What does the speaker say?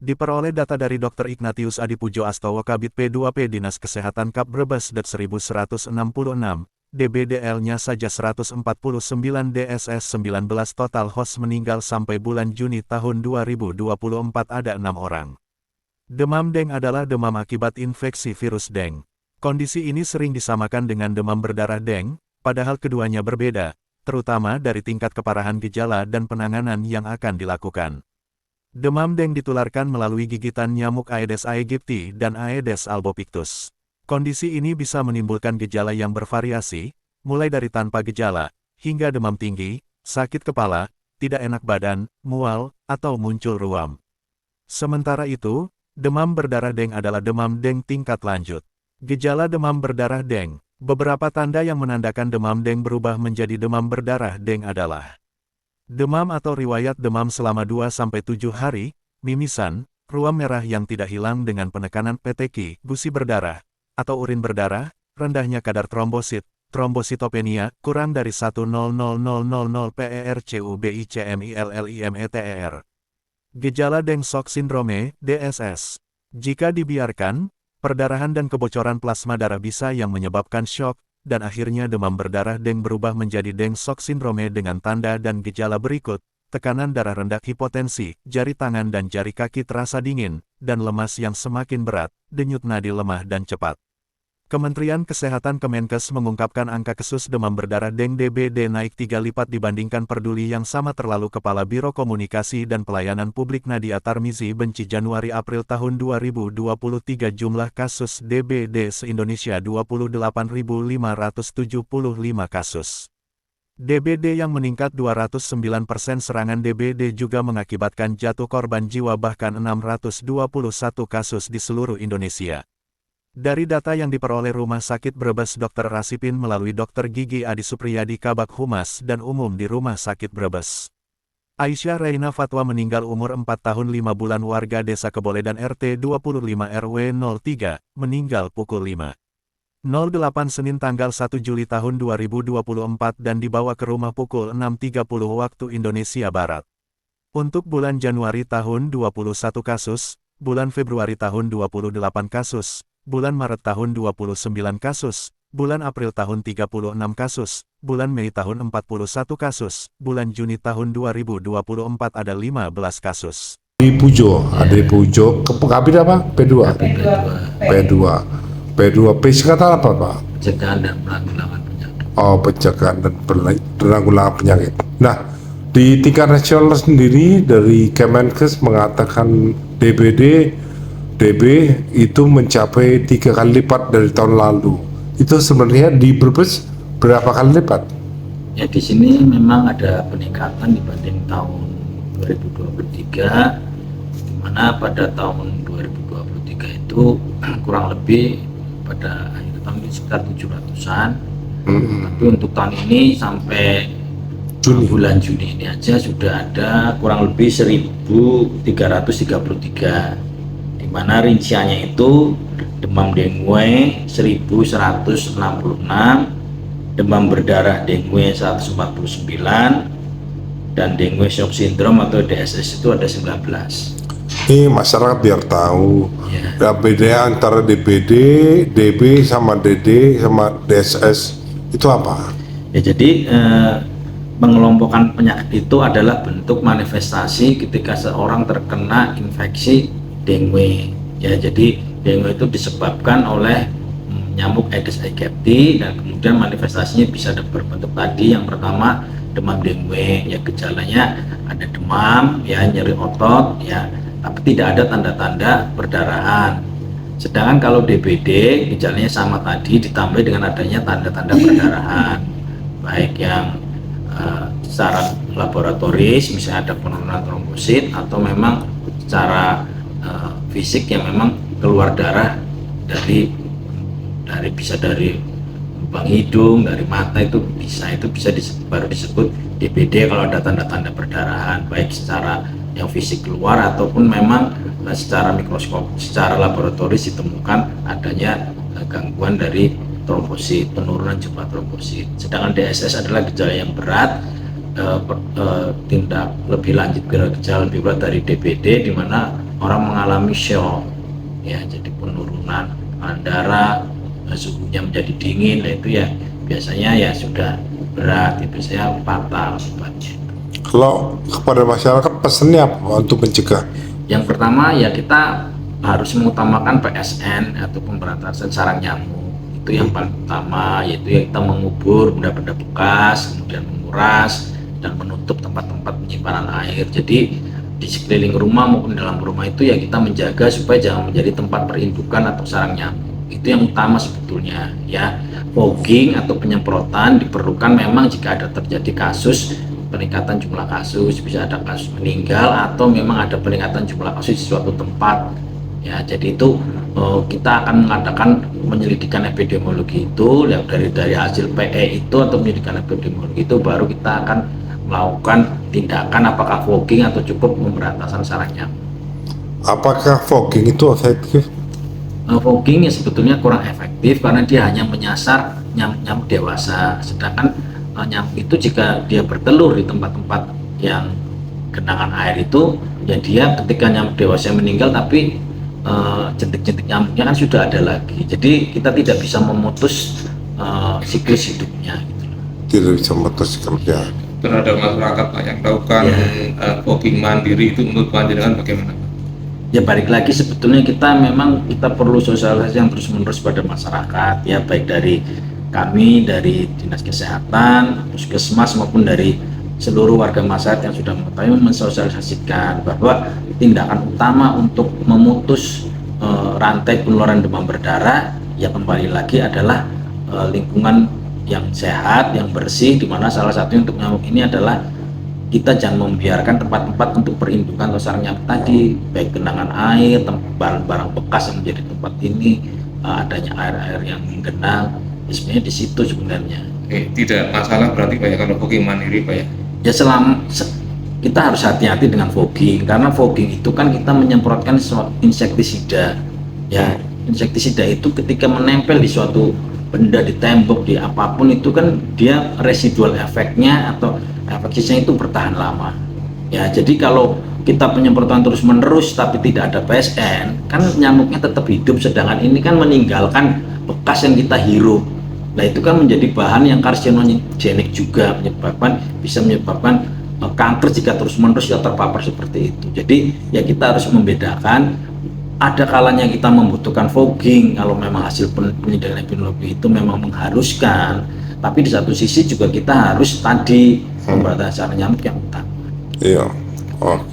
Diperoleh data dari Dr. Ignatius Adipujo Astowo Kabid P2P Dinas Kesehatan Kap Brebes dat 1166, DBDL-nya saja 149 DSS 19 total host meninggal sampai bulan Juni tahun 2024 ada 6 orang. Demam deng adalah demam akibat infeksi virus deng. Kondisi ini sering disamakan dengan demam berdarah deng, padahal keduanya berbeda, terutama dari tingkat keparahan gejala dan penanganan yang akan dilakukan. Demam deng ditularkan melalui gigitan nyamuk Aedes aegypti dan Aedes albopictus. Kondisi ini bisa menimbulkan gejala yang bervariasi, mulai dari tanpa gejala, hingga demam tinggi, sakit kepala, tidak enak badan, mual, atau muncul ruam. Sementara itu, demam berdarah deng adalah demam deng tingkat lanjut. Gejala demam berdarah deng. Beberapa tanda yang menandakan demam deng berubah menjadi demam berdarah deng adalah demam atau riwayat demam selama 2-7 hari, mimisan, ruam merah yang tidak hilang dengan penekanan PTQ, gusi berdarah, atau urin berdarah, rendahnya kadar trombosit, trombositopenia, kurang dari 1,00000 per/CUBICMILLIMETER. Gejala Deng Shock Syndrome, DSS. Jika dibiarkan, perdarahan dan kebocoran plasma darah bisa yang menyebabkan shock, dan akhirnya demam berdarah deng berubah menjadi Deng Shock Syndrome dengan tanda dan gejala berikut, tekanan darah rendah, hipotensi, jari tangan dan jari kaki terasa dingin, dan lemas yang semakin berat, denyut nadi lemah dan cepat. Kementerian Kesehatan Kemenkes mengungkapkan angka kasus demam berdarah deng DBD naik 3 lipat dibandingkan Peduli yang sama terlalu. Kepala Biro Komunikasi dan Pelayanan Publik Nadia Tarmizi benci Januari-April tahun 2023 jumlah kasus DBD se-Indonesia 28.575 kasus. DBD yang meningkat 209% serangan DBD juga mengakibatkan jatuh korban jiwa bahkan 621 kasus di seluruh Indonesia. Dari data yang diperoleh Rumah Sakit Brebes Dr. Rasipin melalui Dr. Gigi Adi Supriyadi Kabak Humas dan Umum di Rumah Sakit Brebes. Aisyah Reina Fatwa meninggal umur 4 tahun 5 bulan warga Desa Keboledan RT 25 RW 03, meninggal pukul 5.08 Senin tanggal 1 Juli tahun 2024 dan dibawa ke rumah pukul 6.30 waktu Indonesia Barat. Untuk bulan Januari tahun 21 kasus, bulan Februari tahun 28 kasus, bulan Maret tahun 29 kasus, bulan April tahun 36 kasus, bulan Mei tahun 41 kasus, bulan Juni tahun 2024 ada 15 kasus. Pujo, ada Pujo, Kabid apa? P2? P2. P2, P singkatan apa Pak? Pencegahan dan penanggulangan penyakit. Oh, pencegahan dan penanggulangan penyakit. Nah, di tingkat nasional sendiri dari Kemenkes mengatakan DB itu mencapai 3 kali lipat dari tahun lalu. Itu sebenarnya di Brebes berapa kali lipat? Ya di sini memang ada peningkatan dibanding tahun 2023, di mana pada tahun 2023 itu kurang lebih pada akhir tahun ini sekitar 700-an. Tapi untuk tahun ini sampai bulan Juni ini aja sudah ada kurang lebih 1.333. Mana rinciannya itu demam dengue 1166, demam berdarah dengue 149, dan dengue shock syndrome atau DSS itu ada 19. Ini masyarakat biar tahu ya. Beda antara DBD, DB sama DD sama DSS itu apa? Ya jadi mengelompokkan penyakit itu adalah bentuk manifestasi ketika seorang terkena infeksi dengue. Ya jadi dengue itu disebabkan oleh nyamuk Aedes aegypti dan kemudian manifestasinya bisa berbentuk tadi. Yang pertama demam dengue, ya gejalanya ada demam, ya nyeri otot, ya tapi tidak ada tanda-tanda perdarahan. Sedangkan kalau DBD gejalanya sama tadi ditambah dengan adanya tanda-tanda perdarahan, baik yang secara laboratoris misalnya ada penurunan trombosit atau memang secara fisik yang memang keluar darah dari bisa dari lubang hidung, dari mata, itu bisa baru disebut DBD kalau ada tanda-tanda perdarahan baik secara yang fisik keluar ataupun memang secara mikroskop, secara laboratoris ditemukan adanya gangguan dari trombosit, penurunan jumlah trombosit. Sedangkan DSS adalah gejala yang berat, tindak lebih lanjut gejala lebih berat dari DBD, di mana orang mengalami shock, ya jadi penurunan darah, suhunya menjadi dingin, nah itu ya biasanya ya sudah berat, itu biasanya fatal akibatnya. Kalau kepada masyarakat pesannya apa untuk mencegah? Yang pertama ya kita harus mengutamakan PSN atau pemberantasan sarang nyamuk, itu yang paling utama, yaitu ya kita mengubur benda-benda bekas, kemudian menguras dan menutup tempat-tempat penyimpanan air. Jadi di sekeliling rumah maupun dalam rumah itu ya kita menjaga supaya jangan menjadi tempat perindukan atau sarang nyamuk. Itu yang utama sebetulnya ya. Fogging atau penyemprotan diperlukan memang jika ada terjadi kasus peningkatan jumlah kasus, bisa ada kasus meninggal atau memang ada peningkatan jumlah kasus di suatu tempat ya. Jadi itu kita akan mengadakan penyelidikan epidemiologi itu dari hasil PE itu atau penyelidikan epidemiologi itu, baru kita akan melakukan tindakan apakah fogging atau cukup pemberantasan sarang nyamuk. Apakah fogging itu efektif? Fogging ya sebetulnya kurang efektif karena dia hanya menyasar nyamuk dewasa, sedangkan nyamuk itu jika dia bertelur di tempat-tempat yang genangan air itu ya, dia ketika nyamuk dewasa meninggal tapi jentik-jentik nyamuknya kan sudah ada lagi, jadi kita tidak bisa memutus siklus hidupnya gitu. Tidak bisa memutus kerja. Terhadap masyarakat Pak yang melakukan fogging mandiri itu menurut panjenengan bagaimana? Ya balik lagi sebetulnya kita perlu sosialisasi yang terus-menerus pada masyarakat ya, baik dari kami dari Dinas Kesehatan, Puskesmas maupun dari seluruh warga masyarakat yang sudah mengetahui, mensosialisasikan bahwa tindakan utama untuk memutus rantai penularan demam berdarah ya kembali lagi adalah lingkungan yang sehat, yang bersih, di mana salah satunya untuk nyamuk ini adalah kita jangan membiarkan tempat-tempat untuk perindukan atau sarang nyamuk tadi, baik genangan air, barang-barang bekas yang menjadi tempat ini, adanya air-air yang menggenang, sebenarnya di situ sebenarnya. Tidak masalah berarti Pak ya kalau fogging mandiri Pak ya? Ya kita harus hati-hati dengan fogging, karena fogging itu kan kita menyemprotkan insektisida, ya insektisida itu ketika menempel di suatu benda, di tembok, di apapun itu kan dia residual efeknya atau efeknya itu bertahan lama ya. Jadi kalau kita penyemprotan terus menerus tapi tidak ada PSN kan nyamuknya tetap hidup, sedangkan ini kan meninggalkan bekas yang kita hirup. Nah itu kan menjadi bahan yang karsinogenik juga, bisa menyebabkan kanker jika terus menerus ya terpapar seperti itu. Jadi ya kita harus membedakan, ada kalanya kita membutuhkan fogging kalau memang hasil penyelidikan epidemiologi itu memang mengharuskan, tapi di satu sisi juga kita harus tadi pemberantasan nyamuk yang utama. Iya, oke.